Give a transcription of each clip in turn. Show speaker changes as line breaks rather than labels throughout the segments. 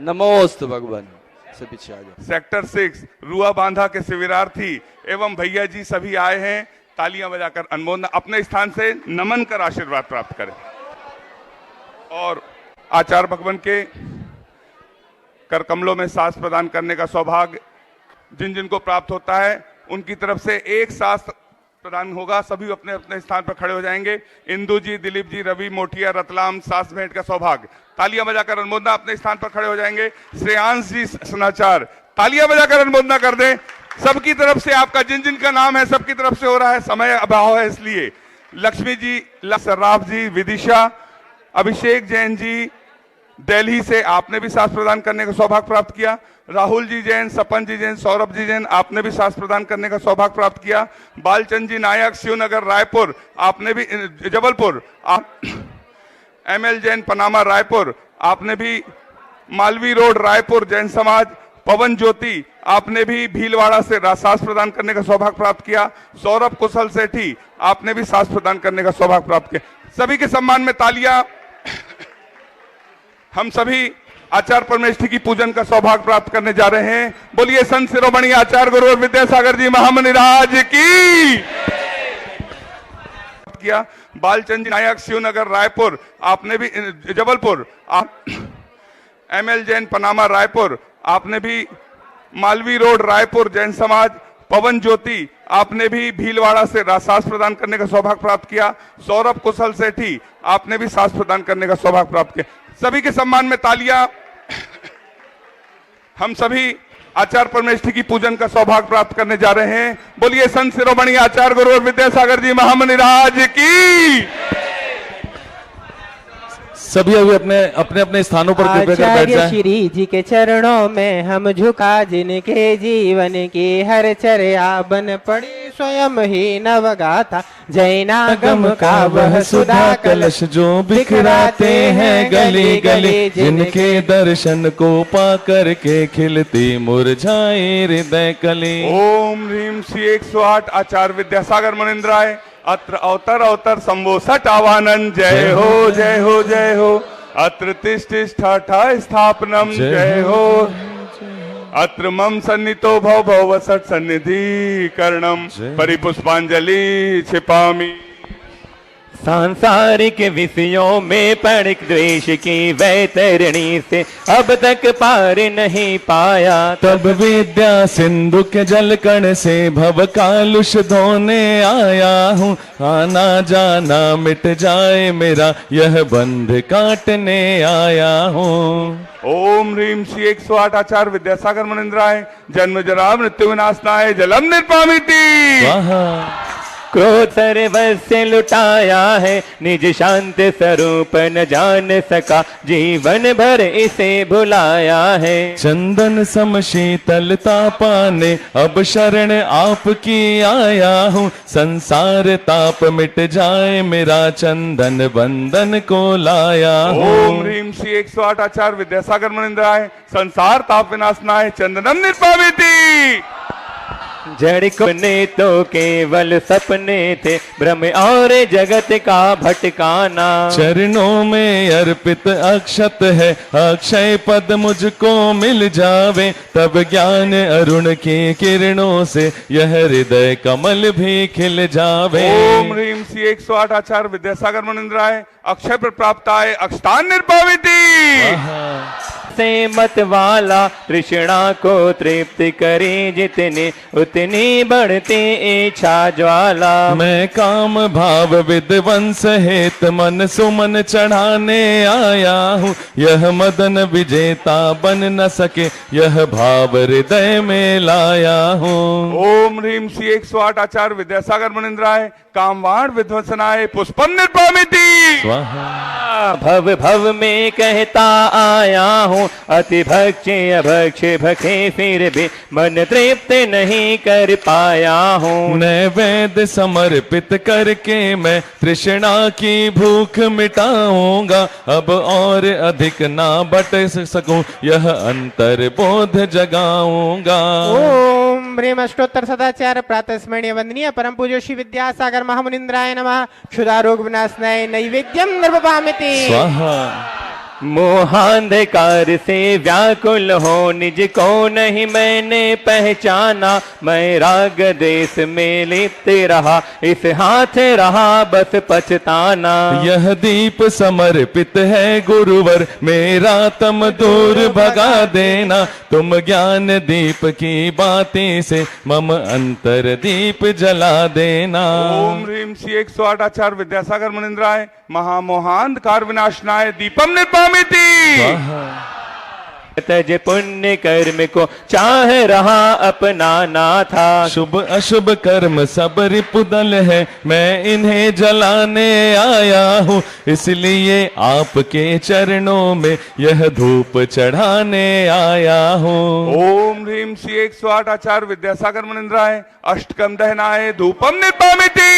नमोस्तु भगवान। से पीछे आ जाओ।
सेक्टर 6 रुआ बांधा के शिविरार्थी एवं भैया जी सभी आए हैं। तालियां बजाकर अनुमोदन अपने स्थान से नमन कर आशीर्वाद प्राप्त करें। और आचार्य भगवान के कर कमलों में सांस प्रदान करने का सौभाग्य जिन जिन को प्राप्त होता है उनकी तरफ से एक सांस प्रदान होगा। सभी अपने अपने स्थान पर खड़े हो जाएंगे। इंदु जी, दिलीप जी, रवि, मोटिया, रतलाम सांस भेंट का सौभाग्य। तालियां बजाकर अनुमोदना अपने स्थान पर खड़े हो जाएंगे। श्रेयांश जी सनाचार तालियां बजाकर अनुमोदना कर दें। सबकी तरफ से आपका जिन जिन का नाम है सबकी तरफ से हो रहा है। समय अभाव है इसलिए लक्ष्मी जी, सर्राफ जी, विदिशा, अभिषेक जैन जी दिल्ली से आपने भी सांस प्रदान करने का सौभाग्य प्राप्त किया। राहुल जी जैन, सपन जी जैन, सौरभ जी जैन आपने भी सांस प्रदान करने का सौभाग्य प्राप्त किया। बालचंद जी नायक, शिवनगर, रायपुर आपने भी, जबलपुर एमएल जैन, पनामा, रायपुर आपने भी, मालवी रोड, रायपुर जैन समाज, पवन ज्योति आपने भी भीलवाड़ा से सांस प्रदान करने का सौभाग्य प्राप्त किया। सौरभ कुशल सेठी आपने भी सांस प्रदान करने का सौभाग्य प्राप्त किया। सभी के सम्मान में तालियां। हम सभी आचार्य परमेष्ठी की पूजन का सौभाग्य प्राप्त करने जा रहे हैं। बोलिए संत शिरोमणि आचार्य गुरु विद्यासागर जी महामुनि राज की। किया बालचंद जी नायक, शिवनगर, रायपुर आपने भी, जबलपुर एमएल जैन, पनामा, रायपुर आपने भी, मालवी रोड, रायपुर जैन समाज, पवन ज्योति आपने भी भीलवाड़ा से सांस प्रदान करने का सौभाग्य प्राप्त किया। सौरभ कुशल सेठी आपने भी सांस प्रदान करने का सौभाग्य प्राप्त किया। सभी के सम्मान में तालियां। हम सभी आचार्य परमेष्ठी की पूजन का सौभाग्य प्राप्त करने जा रहे हैं। बोलिए संत शिरोमणि आचार्य गुरु विद्यासागर जी महामुनि राज की।
सभी अभी अपने अपने अपने स्थानों पर कृपया कर बैठ जाएं।
श्री जी के चरणों में हम झुका, जिनके जीवन की हर चर्या बन पड़ी स्वयं ही नवगाथा। जैनागम का वह सुधा कलश
जो बिखराते हैं गली गली, जिनके दर्शन को पा करके खिलती मुरझाए हृदय कली।
ओम ह्रीम श्री 108 आचार्य विद्यासागर मुनिंद्राय अत्र अवतर अवतर संभो सट आवानन। जय हो जय हो जय हो। अत्र तिष्ठा स्थापनम। जय हो। अत्र मम सन्नितो भव भव सट सन्निधि करणम। परिपुष्पांजलि छिपामि।
सांसारिक विषयों में पड़ द्वेष की वैतरणी से अब तक पार नहीं पाया।
तब विद्या सिंधु के जल कण से भव कालुष धोने आया हूँ। आना जाना मिट जाए मेरा, यह बंध काटने आया हूँ।
ओम ह्रीम श्री 108 आचार्य विद्यासागर मुनिंद्राय जन्म जरा मृत्यु विनाशनाय जलम निर्पामिति।
क्रोध सर्वस्य लुटाया है, निज शांत स्वरूप न जान सका, जीवन भर इसे भुलाया है।
चंदन सम शीतलता पाने अब शरण आपकी आया हूँ। संसार ताप मिट जाए मेरा, चंदन बंधन को लाया हूँ।
ओम ह्रीम श्री 108 आचार्य विद्यासागर मुनिंद्राय संसार ताप विनाशनाय चंदनम निर्पामिति।
जड़ को ने तो केवल सपने थे, भ्रम और जगत का भटकाना।
चरणों में अर्पित अक्षत है, अक्षय पद मुझको मिल जावे। तब ज्ञान अरुण की किरणों से यह हृदय कमल भी खिल जावे।
ओम ह्रीम श्री 108 आचार्य विद्यासागर मुनिंद्राय अक्षय प्राप्ताय अक्षतान निर्पामिति।
से मत वाला तृष्णा को तृप्त करे, जितने उतनी बढ़ते इच्छा ज्वाला।
मैं काम भाव विद्वंस हेत मन सुमन चढ़ाने आया हूँ। यह मदन विजेता बन न सके, यह भाव हृदय में लाया हूँ।
ओम ह्रीम श्री 108 आचार्य विद्यासागर मुनिंद्राय कामवाण विध्वंसनाय पुष्पम निर्पामिति।
भव भव में कहता आया हूँ, अति भक्षे अभक्षे भखे फिर भी मन तृप्त नहीं कर पाया हूँ।
नैवेद्य समर्पित करके मैं तृष्णा की भूख मिटाऊंगा। अब और अधिक ना बट सकूं, यह अंतर बोध जगाऊंगा।
ओम ब्रह्म अष्टोत्तर सदाचार प्रातः स्मरणीय वंदनीय परम पूज्य श्री विद्यासागर महामुनिंद्राय नमः। क्षुधा रोग विनाशनाय नैवेद्यम निर्वपामिति।
स्वाहा।
मोहांधकार से व्याकुल हो निज को नहीं मैंने पहचाना, मैं राग देश में लिप्त रहा इस हाथ रहा बस पछताना।
यह दीप समर्पित है गुरुवर, मेरा तम दूर भगा देना, तुम ज्ञान दीप की बातें से मम अंतर दीप जला देना।
ओम ह्रीम श्री 108 आचार्य विद्यासागर मुनिंद्राय महामोहांधकार विनाशनाय दीपम निर्वामिति।
तज पुण्य कर्म को चाह रहा अपनाना था,
शुभ अशुभ कर्म सब रिपुदल है, मैं इन्हें जलाने आया हूँ, इसलिए आपके चरणों में यह धूप चढ़ाने आया हूँ।
ओम ह्रीम श्री 108 आचार्य विद्यासागर मुनिंद्राय अष्टकम दहनाय धूपम निर्वामिति।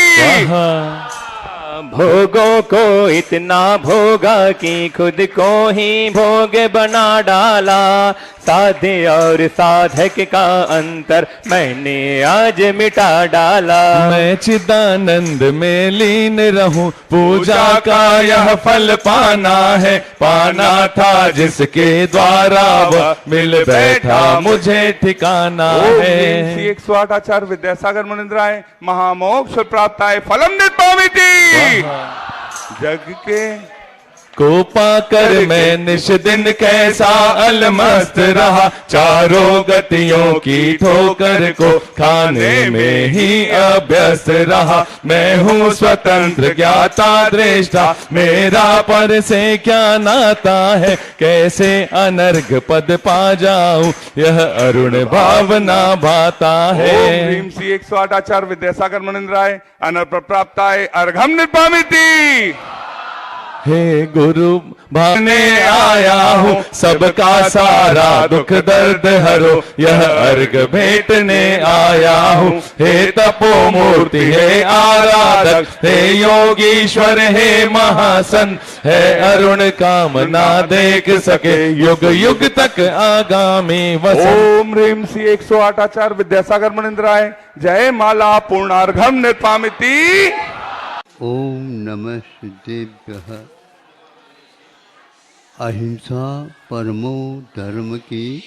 भोगों को इतना भोगा कि खुद को ही भोग बना डाला, साधे और साधक का अंतर मैंने आज मिटा डाला।
मैं चिदानंद में लीन रहूं, पूजा का यह फल पाना है, पाना था जिसके द्वारा वह मिल बैठा मुझे ठिकाना है।
108 आचार्य विद्यासागर मुनिंद्राय महामोक्ष प्राप्ताय फलम निर्वामिति। जग के
को पाकर मैं निश दिन कैसा अलमस्त रहा, चारों गतियों की ठोकर को खाने में ही अभ्यस्त रहा। मैं हूँ स्वतंत्र ज्ञाता दृष्टा, मेरा पर से क्या नाता है, कैसे अनर्घ पद पा जाऊं यह अरुण भावना भाता है।
ओम ह्रीम श्री 108 आचार्य विद्यासागर मुनिंद्राय अनर्घ प्राप्ताय अर्घम निर्वामिति।
हे गुरु भाने आया हूँ, सबका सारा दुख दर्द हरो, यह अर्घ भेंटने आया हूँ। हे तपो मूर्ति हे आराधक, हे योगीश्वर हे महासंत, है अरुण कामना देख सके युग युग तक आगामी वसंत।
ओम ह्रीम श्री 108 आचार्य विद्यासागर मुनिंद्राय जय माला पूर्णार्घम निर्वामिति।
ओम नमः सिद्धेभ्यः। अहिंसा परमो धर्म की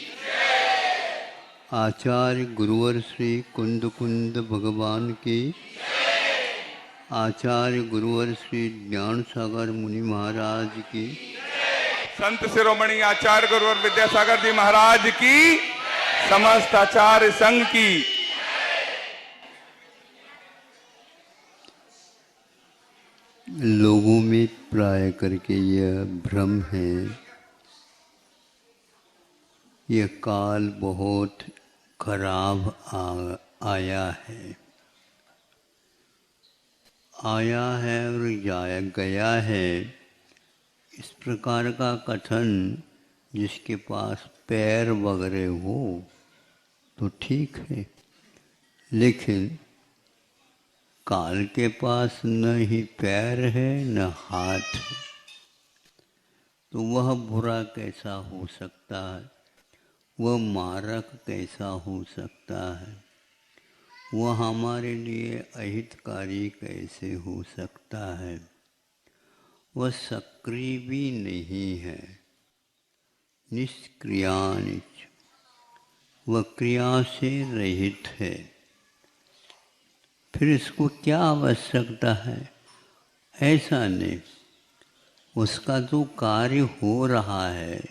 आचार्य गुरुवर श्री कुंद कुंद भगवान की, आचार्य गुरुवर श्री ज्ञान सागर मुनि महाराज की,
संत शिरोमणि आचार्य गुरुवर विद्यासागर जी महाराज की, समस्त आचार्य संघ की।
लोगों में प्राय करके यह भ्रम है, यह काल बहुत खराब आया है और जाया गया है। इस प्रकार का कथन जिसके पास पैर वगैरह हो तो ठीक है, लेकिन काल के पास न ही पैर है न हाथ है, तो वह बुरा कैसा हो सकता है, वह मारक कैसा हो सकता है, वह हमारे लिए अहितकारी कैसे हो सकता है। वह सक्रिय भी नहीं है, निष्क्रियानिच, वह क्रिया से रहित है। फिर इसको क्या आवश्यकता है? ऐसा नहीं, उसका जो कार्य हो रहा है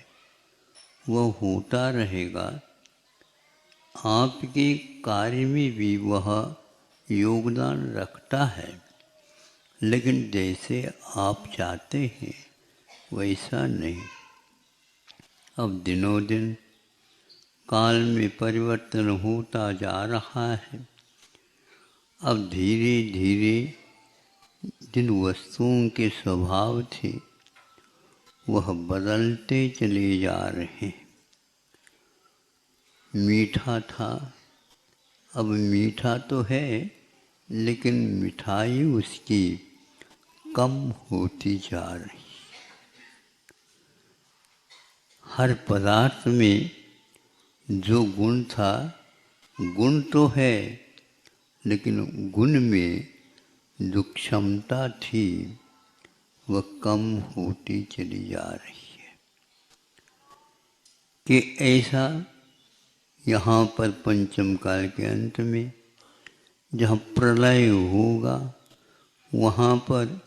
वह होता रहेगा। आपके कार्य में भी वह योगदान रखता है, लेकिन जैसे आप चाहते हैं वैसा नहीं। अब दिनों दिन काल में परिवर्तन होता जा रहा है। अब धीरे धीरे जिन वस्तुओं के स्वभाव थे वह बदलते चले जा रहे हैं। मीठा था, अब मीठा तो है, लेकिन मिठाई उसकी कम होती जा रही। हर पदार्थ में जो गुण था, गुण तो है, लेकिन गुण में जो क्षमता थी वह कम होती चली जा रही है। कि ऐसा यहाँ पर पंचम काल के अंत में जहाँ प्रलय होगा वहाँ पर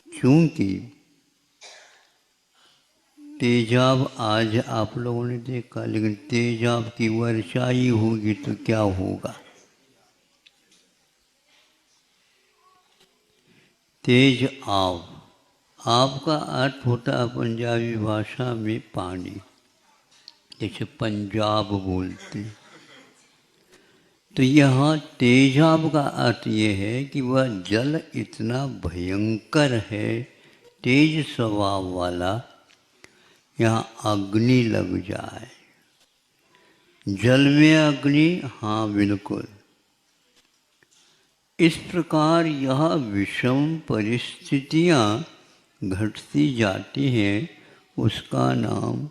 चूंकि तेजाब आज आप लोगों ने देखा, लेकिन तेजाब की वर्षा ही होगी तो क्या होगा? तेज आव, आव का अर्थ होता है पंजाबी भाषा में पानी, जैसे पंजाब बोलते। तो यहाँ तेजाब का अर्थ ये है कि वह जल इतना भयंकर है, तेज स्वभाव वाला, यहाँ अग्नि लग जाए। जल में अग्नि, हाँ बिल्कुल। इस प्रकार यह विषम परिस्थितियाँ घटती जाती हैं, उसका नाम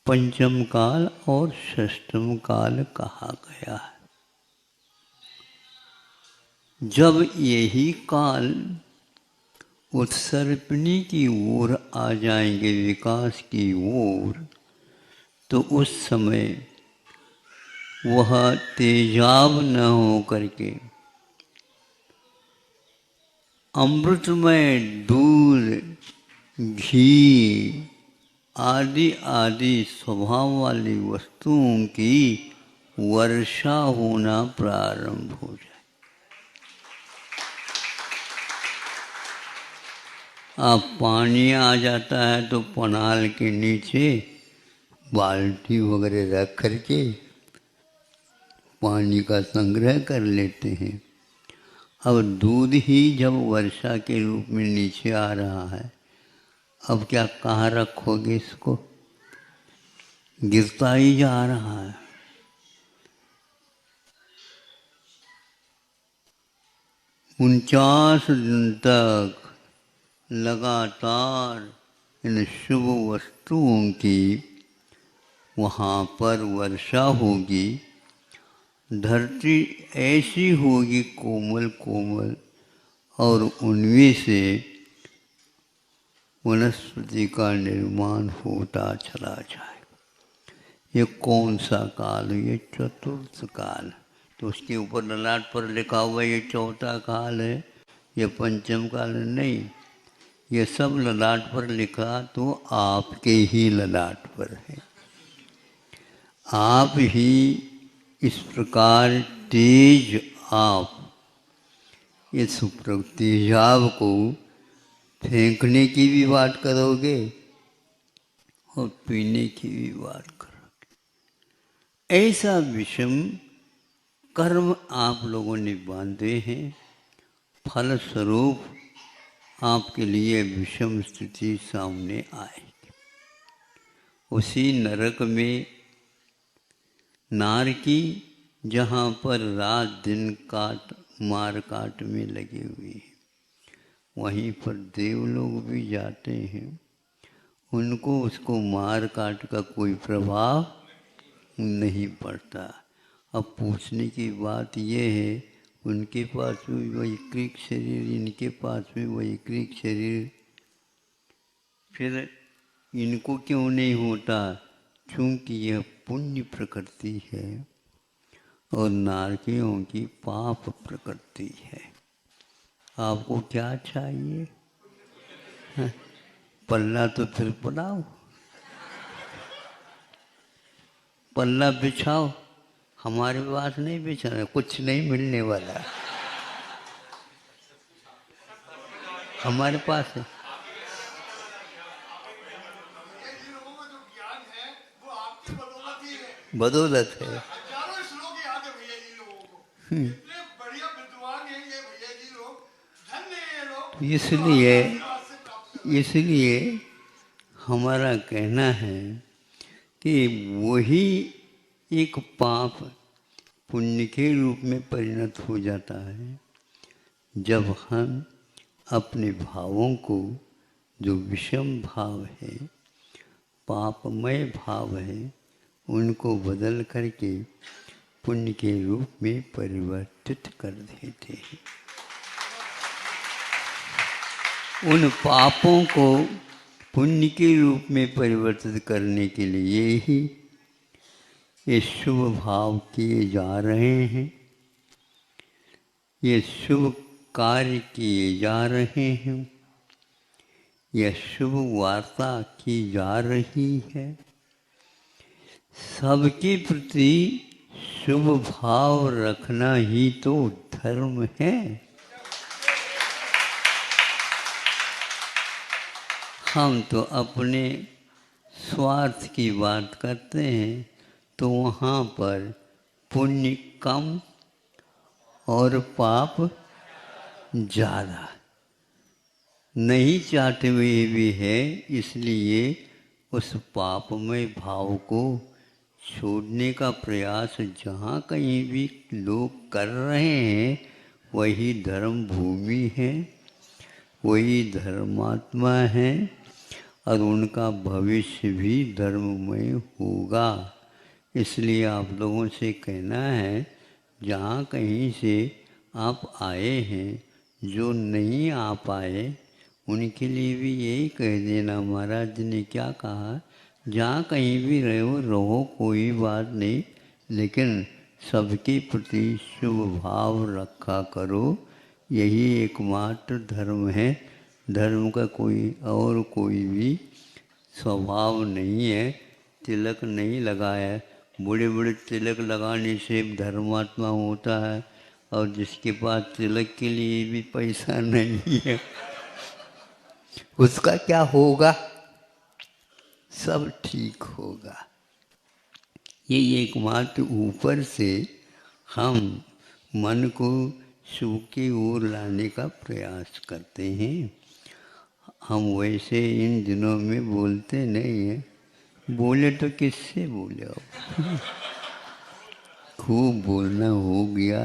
पंचम काल और षष्ठम काल कहा गया है। जब यही काल उत्सर्पणी की ओर आ जाएंगे, विकास की ओर, तो उस समय वह तेजाब न हो करके अमृतमय दूध, घी आदि आदि स्वभाव वाली वस्तुओं की वर्षा होना प्रारंभ हो जाए। अब पानी आ जाता है तो पनाल के नीचे बाल्टी वगैरह रख करके पानी का संग्रह कर लेते हैं। अब दूध ही जब वर्षा के रूप में नीचे आ रहा है, अब क्या कहाँ रखोगे इसको? गिरता ही जा रहा है। 49 दिन तक लगातार इन शुभ वस्तुओं की वहाँ पर वर्षा होगी। धरती ऐसी होगी कोमल कोमल, और उनमें से वनस्पति का निर्माण होता चला जाएगा। ये कौन सा काल? ये चतुर्थ काल। तो उसके ऊपर ललाट पर लिखा हुआ ये चौथा काल है, ये पंचम काल नहीं। ये सब ललाट पर लिखा तो आपके ही ललाट पर है। आप ही इस प्रकार तेज आप इस तेजाब को फेंकने की भी बात करोगे और पीने की भी बात करोगे। ऐसा विषम कर्म आप लोगों ने बांधे हैं, फलस्वरूप आपके लिए विषम स्थिति सामने आएगी। उसी नरक में नारकी, जहाँ पर रात दिन मार काट में लगी हुई है, वहीं पर देवलोग भी जाते हैं। उनको उसको मार काट का कोई प्रभाव नहीं पड़ता। अब पूछने की बात यह है, उनके पास भी वैकृत शरीर, इनके पास भी वैकृत शरीर, फिर इनको क्यों नहीं होता? क्योंकि यह पुण्य प्रकृति है और नारकियों की पाप प्रकृति है। आपको क्या चाहिए? पल्ला तो फिर पलाओ, पल्ला बिछाओ। हमारे पास नहीं बिछाना, कुछ नहीं मिलने वाला। हमारे पास है। बदौलत है। इसलिए हमारा कहना है कि वही एक पाप पुण्य के रूप में परिणत हो जाता है जब हम अपने भावों को, जो विषम भाव है, पापमय भाव है, उनको बदल करके पुण्य के रूप में परिवर्तित कर देते हैं। उन पापों को पुण्य के रूप में परिवर्तित करने के लिए ही ये शुभ भाव किए जा रहे हैं, ये शुभ कार्य किए जा रहे हैं, यह शुभ वार्ता की जा रही है। सबके प्रति शुभ भाव रखना ही तो धर्म है। हम तो अपने स्वार्थ की बात करते हैं तो वहाँ पर पुण्य कम और पाप ज़्यादा। नहीं चाहते हुए भी है, इसलिए उस पापमय भाव को छोड़ने का प्रयास जहाँ कहीं भी लोग कर रहे हैं वही धर्म भूमि है, वही धर्मात्मा है और उनका भविष्य भी धर्ममय होगा। इसलिए आप लोगों से कहना है, जहाँ कहीं से आप आए हैं, जो नहीं आ पाए उनके लिए भी यही कह देना, महाराज जी ने क्या कहा, जहाँ कहीं भी रहो कोई बात नहीं, लेकिन सबके प्रति शुभ भाव रखा करो। यही एकमात्र धर्म है। धर्म का कोई और कोई भी स्वभाव नहीं है। तिलक नहीं लगाया, बड़े बड़े तिलक लगाने से धर्मात्मा होता है, और जिसके पास तिलक के लिए भी पैसा नहीं है उसका क्या होगा? सब ठीक होगा। ये एकमात्र ऊपर से हम मन को शुभ की ओर लाने का प्रयास करते हैं। हम वैसे इन दिनों में बोलते नहीं हैं, बोले तो किससे बोले अब खूब बोलना हो गया।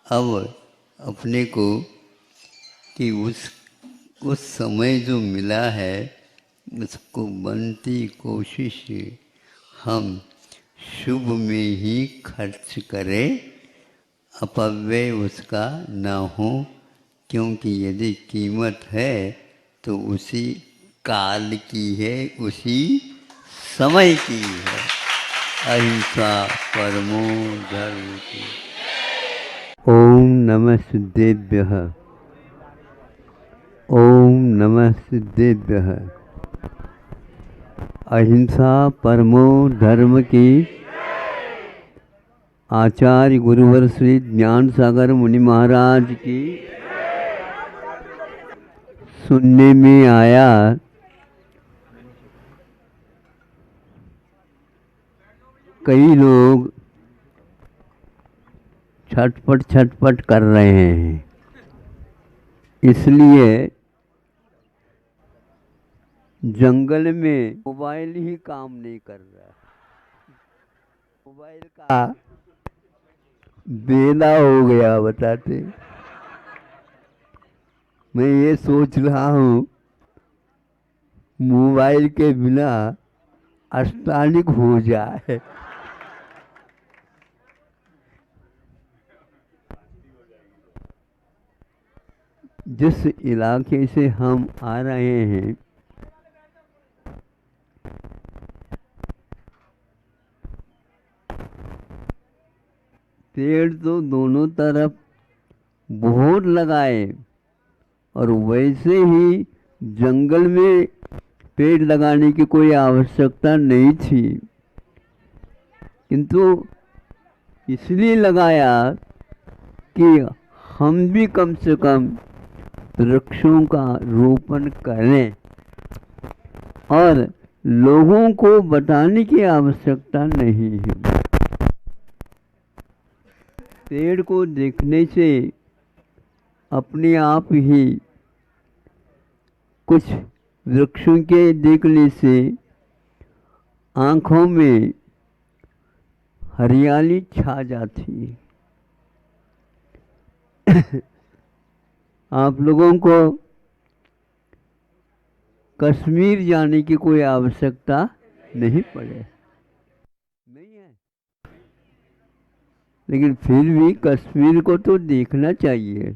अब अपने को कि उस समय जो मिला है उसको बनती कोशिश हम शुभ में ही खर्च करें, अपव्यय उसका ना हो, क्योंकि यदि कीमत है तो उसी काल की है, उसी समय की है। अहिंसा परमो धर्म की। ओम नमः सिद्धेभ्यः। ओम नमः सिद्धेभ्यः। अहिंसा परमो धर्म की। आचार्य गुरुवर श्री ज्ञान सागर मुनि महाराज की। सुनने में आया कई लोग छटपट कर रहे हैं, इसलिए जंगल में मोबाइल ही काम नहीं कर रहा। मोबाइल का बेला हो गया बताते। मैं ये सोच रहा हूँ मोबाइल के बिना अष्टांगिक हो जाए। जिस इलाके से हम आ रहे हैं पेड़ तो दोनों तरफ बहुत लगाए, और वैसे ही जंगल में पेड़ लगाने की कोई आवश्यकता नहीं थी, किंतु इसलिए लगाया कि हम भी कम से कम वृक्षों का रोपण करें, और लोगों को बताने की आवश्यकता नहीं है। पेड़ को देखने से अपने आप ही, कुछ वृक्षों के देखने से आँखों में हरियाली छा जाती है। आप लोगों को कश्मीर जाने की कोई आवश्यकता नहीं पड़े, नहीं है, लेकिन फिर भी कश्मीर को तो देखना चाहिए।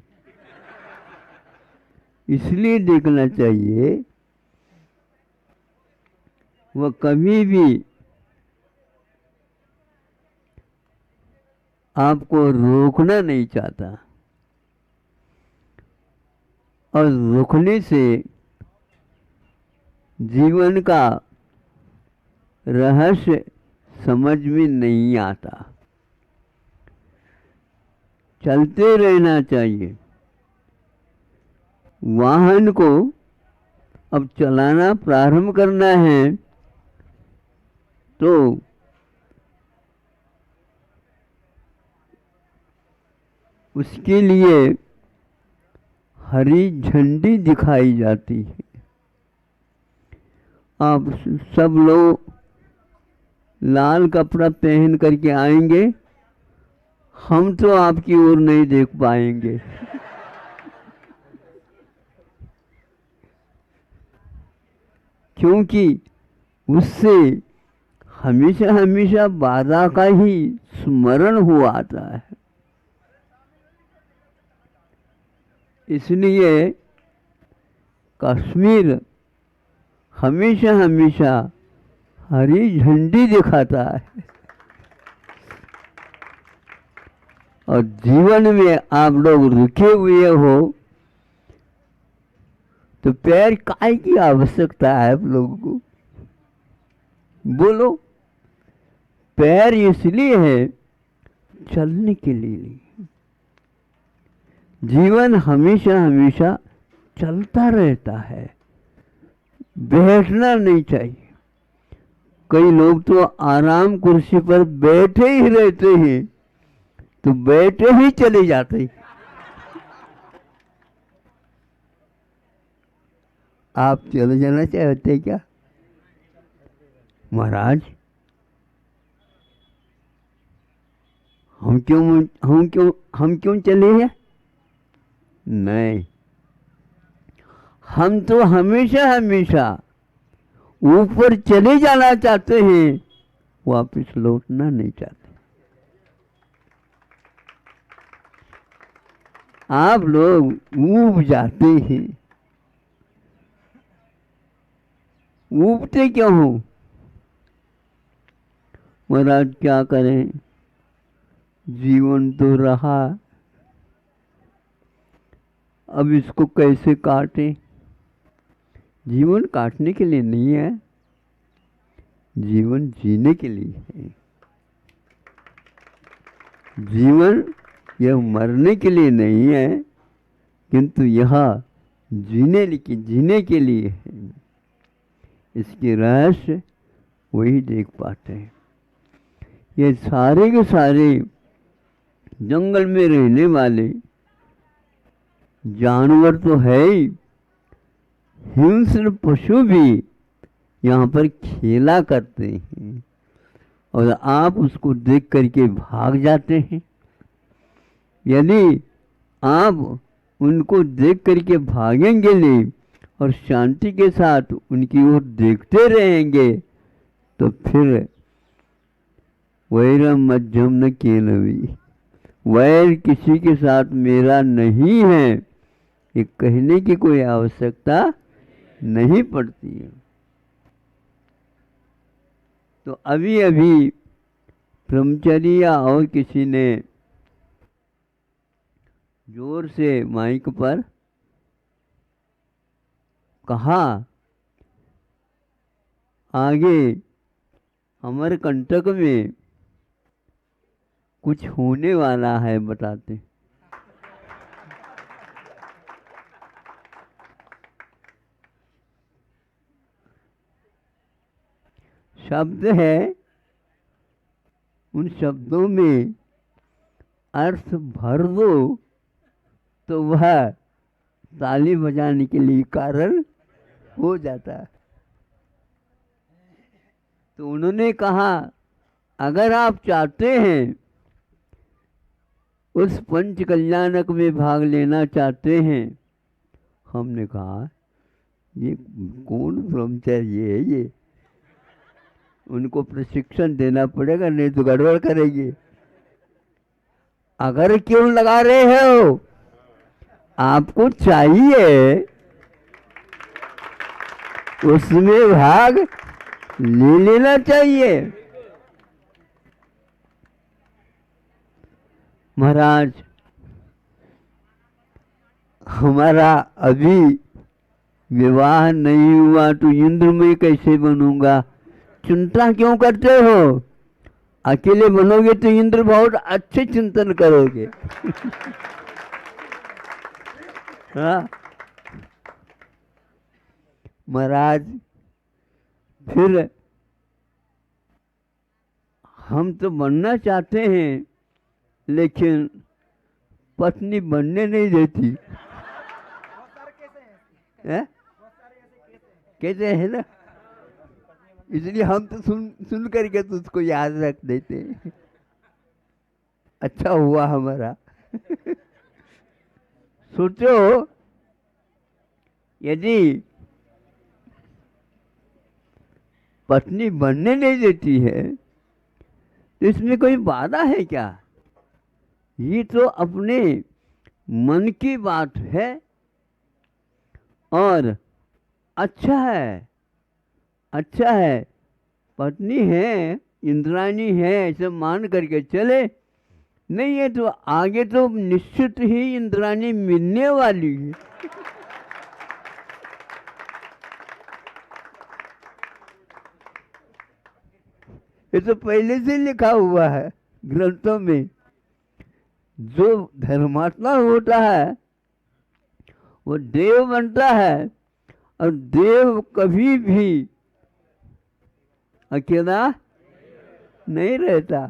इसलिए देखना चाहिए वह कभी भी आपको रोकना नहीं चाहता, और रोकने से जीवन का रहस्य समझ में नहीं आता। चलते रहना चाहिए। वाहन को अब चलाना प्रारंभ करना है तो उसके लिए हरी झंडी दिखाई जाती है। आप सब लोग लाल कपड़ा पहन करके आएंगे, हम तो आपकी ओर नहीं देख पाएंगे। क्योंकि उससे हमेशा हमेशा बाधा का ही स्मरण हो आता है। इसलिए कश्मीर हमेशा हमेशा हरी झंडी दिखाता है। और जीवन में आप लोग रुके हुए हो तो पैर काय की आवश्यकता है आप लोगों को? बोलो। पैर इसलिए है चलने के लिए। जीवन हमेशा हमेशा चलता रहता है, बैठना नहीं चाहिए। कई लोग तो आराम कुर्सी पर बैठे ही रहते हैं, तो बैठे ही चले जाते हैं। आप चले जाना चाहते क्या महाराज? हम क्यों चले हैं? नहीं, हम तो हमेशा हमेशा ऊपर चले जाना चाहते हैं, वापस लौटना नहीं चाहते। आप लोग ऊब जाते हैं। ऊबते क्यों हो? महाराज क्या करें, जीवन तो रहा, अब इसको कैसे काटें? जीवन काटने के लिए नहीं है, जीवन जीने के लिए है। जीवन यह मरने के लिए नहीं है, किंतु यह जीने के लिए है। इसके रहस्य वही देख पाते हैं। ये सारे के सारे जंगल में रहने वाले जानवर तो है ही, हिंस्र पशु भी यहाँ पर खेला करते हैं और आप उसको देख करके भाग जाते हैं। यदि आप उनको देख करके भागेंगे नहीं और शांति के साथ उनकी ओर देखते रहेंगे तो फिर वैरम मध्यम न केनवी, वैर किसी के साथ मेरा नहीं है, ये कहने की कोई आवश्यकता नहीं पड़ती है। तो अभी अभी ब्रह्मचर्य और किसी ने जोर से माइक पर कहा, आगे अमरकंटक में कुछ होने वाला है, बताते। शब्द है, उन शब्दों में अर्थ भर दो तो वह ताली बजाने के लिए कारण हो जाता है। तो उन्होंने कहा, अगर आप चाहते हैं उस पंच कल्याणक में भाग लेना चाहते हैं। हमने कहा ये कौन ब्रह्मचर्य है? ये उनको प्रशिक्षण देना पड़ेगा, नहीं तो गड़बड़ करेंगे। अगर क्यों लगा रहे हो? आपको चाहिए उसमें भाग ले लेना चाहिए। महाराज हमारा अभी विवाह नहीं हुआ तो इंद्र में कैसे बनूंगा? चिंता क्यों करते हो? अकेले बनोगे तो इंद्र बहुत अच्छे चिंतन करोगे। हाँ महाराज, फिर हम तो बनना चाहते हैं लेकिन पत्नी बनने नहीं देती है? कहते हैं ना, इसलिए हम तो सुन करके तो उसको याद रख देते हैं। अच्छा हुआ हमारा। सोचो यदि पत्नी बनने नहीं देती है तो इसमें कोई बाधा है क्या? ये तो अपने मन की बात है और अच्छा है, अच्छा है। पत्नी है, इंद्राणी है, ऐसे मान करके चले। नहीं है तो आगे तो निश्चित ही इंद्राणी मिलने वाली है। ये तो पहले से लिखा हुआ है ग्रंथों में। जो धर्मात्मा होता है वो देव बनता है और देव कभी भी अकेला नहीं रहता।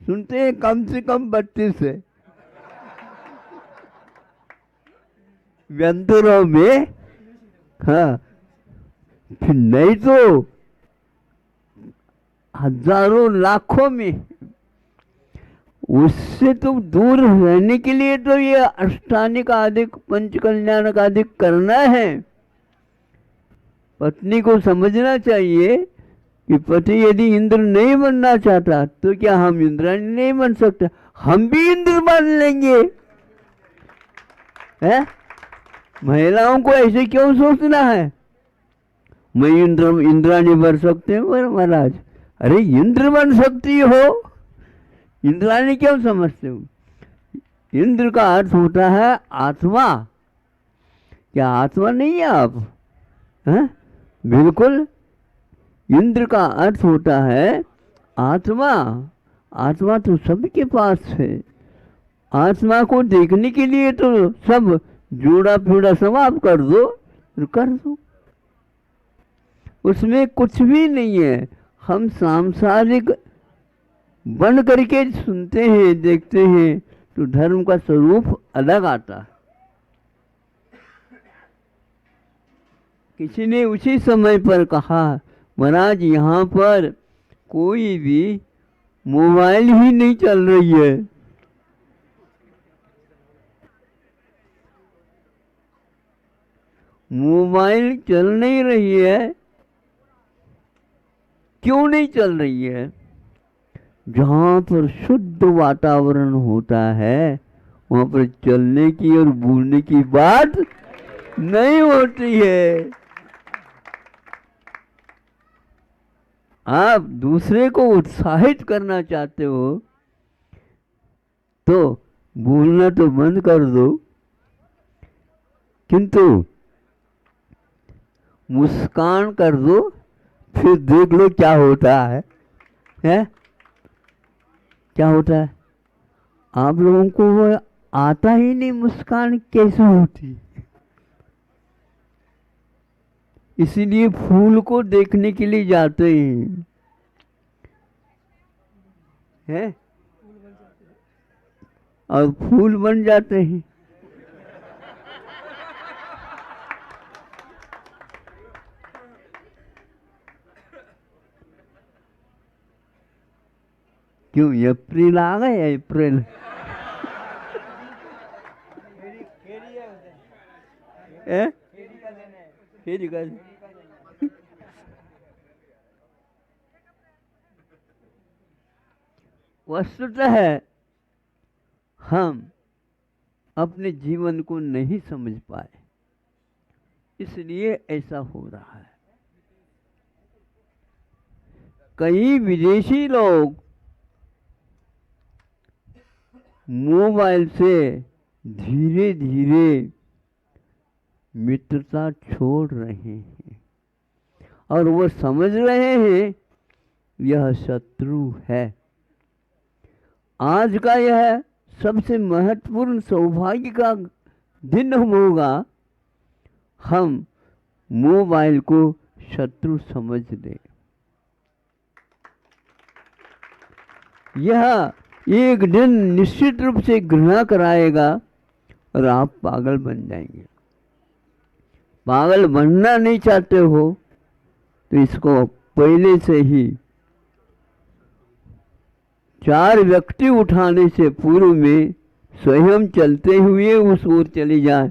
सुनते हैं कम से कम 32 है व्यंतरों में। हाँ फिर नहीं तो हजारों लाखों में। उससे तो दूर रहने के लिए तो ये अष्टानिक आदिक पंचकल्याणक आदिक करना है। पत्नी को समझना चाहिए कि पति यदि इंद्र नहीं बनना चाहता तो क्या हम इंद्राणी नहीं बन सकते? हम भी इंद्र बन लेंगे। है? महिलाओं को ऐसे क्यों सोचना है? मैं इंद्राणी बन सकते हैं महाराज। अरे इंद्र बन सकती हो, इंद्राणी क्यों समझते हो? इंद्र का अर्थ होता है आत्मा। क्या आत्मा नहीं है आप? हैं? बिल्कुल। इंद्र का अर्थ होता है आत्मा। आत्मा तो सबके पास है। आत्मा को देखने के लिए तो सब जोड़ा फीड़ा सब आप कर दो, कर दो। उसमें कुछ भी नहीं है। हम सांसारिक बन करके सुनते हैं, देखते हैं तो धर्म का स्वरूप अलग आता है। किसी ने उसी समय पर कहा महाराज यहाँ पर कोई भी मोबाइल ही नहीं चल रही है। मोबाइल चल नहीं रही है। क्यों नहीं चल रही है? जहाँ पर शुद्ध वातावरण होता है वहाँ पर चलने की और भूलने की बात नहीं होती है। आप दूसरे को उत्साहित करना चाहते हो तो भूलना तो बंद कर दो, किंतु मुस्कान कर दो, फिर देख लो क्या होता है। हैं? क्या होता है? आप लोगों को वो आता ही नहीं मुस्कान कैसे होती। इसीलिए फूल को देखने के लिए जाते हैं। हैं? और फूल बन जाते हैं। क्यों अप्रैल आ गए? अप्रैल वस्तुतः हम अपने जीवन को नहीं समझ पाए, इसलिए ऐसा हो रहा है। कई विदेशी लोग मोबाइल से धीरे धीरे मित्रता छोड़ रहे हैं और वो समझ रहे हैं यह शत्रु है। आज का यह सबसे महत्वपूर्ण सौभाग्य का दिन होगा, हम मोबाइल को शत्रु समझ लें। यह एक दिन निश्चित रूप से घृणा कराएगा और आप पागल बन जाएंगे। पागल बनना नहीं चाहते हो तो इसको पहले से ही 4 व्यक्ति उठाने से पूर्व में स्वयं चलते हुए उस ओर चले जाए,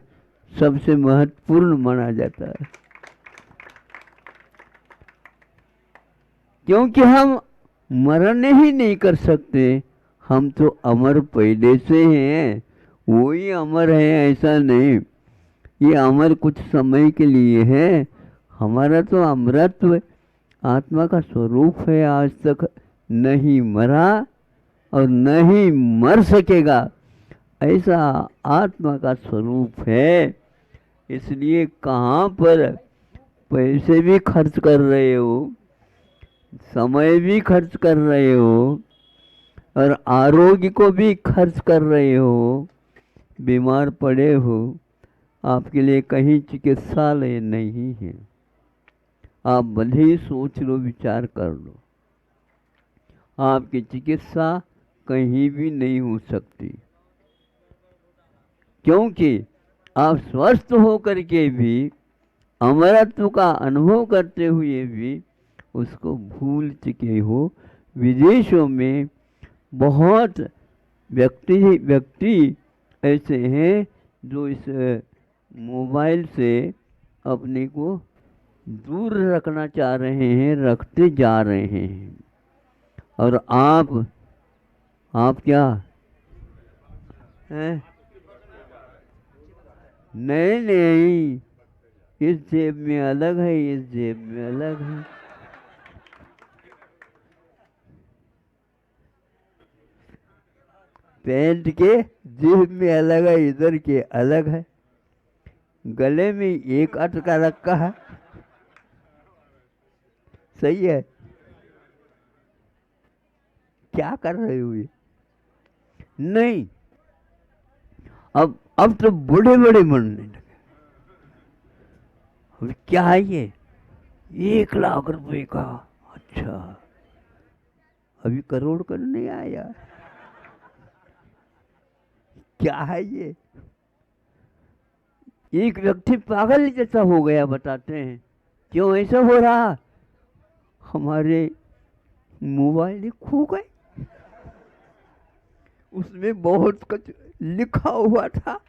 सबसे महत्वपूर्ण माना जाता है। क्योंकि हम मरण ही नहीं कर सकते, हम तो अमर पहले से हैं। वही अमर है ऐसा नहीं, ये अमर कुछ समय के लिए है। हमारा तो अमरत्व आत्मा का स्वरूप है, आज तक नहीं मरा और नहीं मर सकेगा, ऐसा आत्मा का स्वरूप है। इसलिए कहाँ पर पैसे भी खर्च कर रहे हो, समय भी खर्च कर रहे हो और आरोग्य को भी खर्च कर रहे हो। बीमार पड़े हो, आपके लिए कहीं चिकित्सालय नहीं है। आप भले ही सोच लो, विचार कर लो, आपकी चिकित्सा कहीं भी नहीं हो सकती, क्योंकि आप स्वस्थ होकर के भी अमरत्व का अनुभव करते हुए भी उसको भूल चुके हो। विदेशों में बहुत व्यक्ति ऐसे हैं जो इस मोबाइल से अपने को दूर रखना चाह रहे हैं, रखते जा रहे हैं। और आप क्या हैं? नहीं, इस जेब में अलग है, इस जेब में अलग है। पैंट के जेब में अलग है, इधर के अलग है। गले में एक अटका रखा है, सही है। क्या कर रहे हो ये? नहीं, अब तो बड़े बड़े बनने लगे। अब क्या है ये? 1 लाख रुपए का। अच्छा, अभी करोड़ का नहीं आया। क्या है ये? एक व्यक्ति पागल जैसा हो गया, बताते हैं क्यों ऐसा हो रहा? हमारे मोबाइल खो गए, उसमें बहुत कुछ लिखा हुआ था,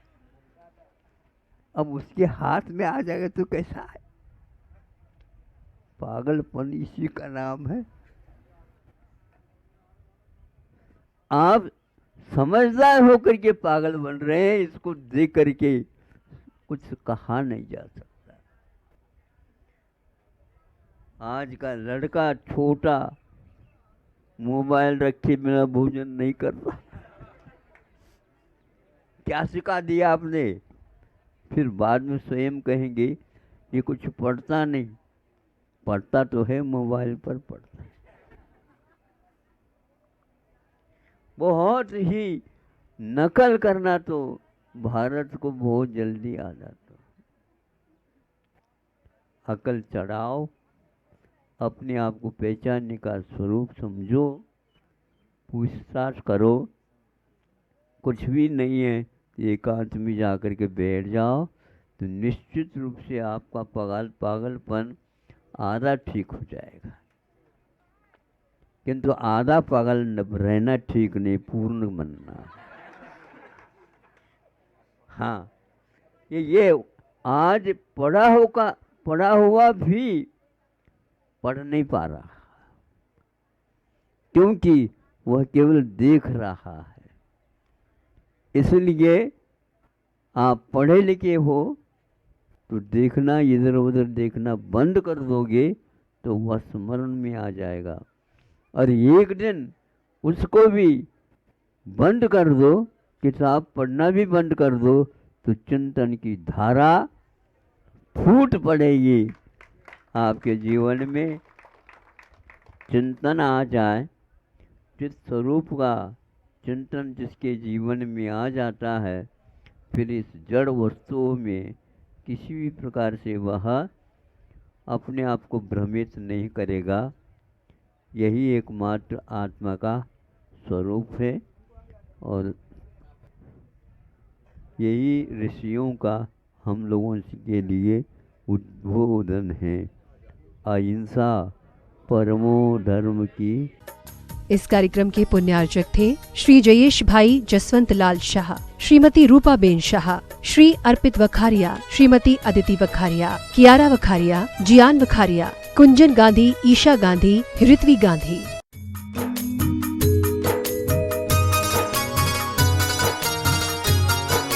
अब उसके हाथ में आ जाएगा तो कैसा है? पागलपन इसी का नाम है। आप समझदार होकर के पागल बन रहे हैं, इसको देख करके कुछ कहा नहीं जा सकता। आज का लड़का छोटा मोबाइल रखे बिना भोजन नहीं करता। क्या सिखा दिया आपने? फिर बाद में स्वयं कहेंगे ये कुछ पढ़ता नहीं। पढ़ता तो है, मोबाइल पर पढ़ता है। बहुत ही नकल करना तो भारत को बहुत जल्दी आ जाता। अकल चढ़ाओ, अपने आप को पहचानने का स्वरूप समझो, पूछताछ करो। कुछ भी नहीं है, एकांत में जाकर के बैठ जाओ तो निश्चित रूप से आपका पागलपन आधा ठीक हो जाएगा। किंतु आधा पागल रहना ठीक नहीं, पूर्ण बनना। हाँ, ये आज पढ़ा हुआ भी पढ़ नहीं पा रहा, क्योंकि वह केवल देख रहा है। इसलिए आप पढ़े लिखे हो तो देखना, इधर उधर देखना बंद कर दोगे तो वह स्मरण में आ जाएगा। और एक दिन उसको भी बंद कर दो, किताब पढ़ना भी बंद कर दो, तो चिंतन की धारा फूट पड़ेगी आपके जीवन में। चिंतन आ जाए, जिस स्वरूप का चिंतन जिसके जीवन में आ जाता है, फिर इस जड़ वस्तुओं में किसी भी प्रकार से वह अपने आप को भ्रमित नहीं करेगा। यही एकमात्र आत्मा का स्वरूप है और यही ऋषियों का हम लोगों के लिए उद्बोधन है। अहिंसा परमो धर्म की।
इस कार्यक्रम के पुण्यार्चक थे श्री जयेश भाई जसवंत लाल शाह, श्रीमती रूपाबेन शाह, श्री अर्पित वखारिया, श्रीमती अदिति वखारिया, कियारा वखारिया, जियान वखारिया, कुंजन गांधी, ईशा गांधी, ऋत्वी गांधी।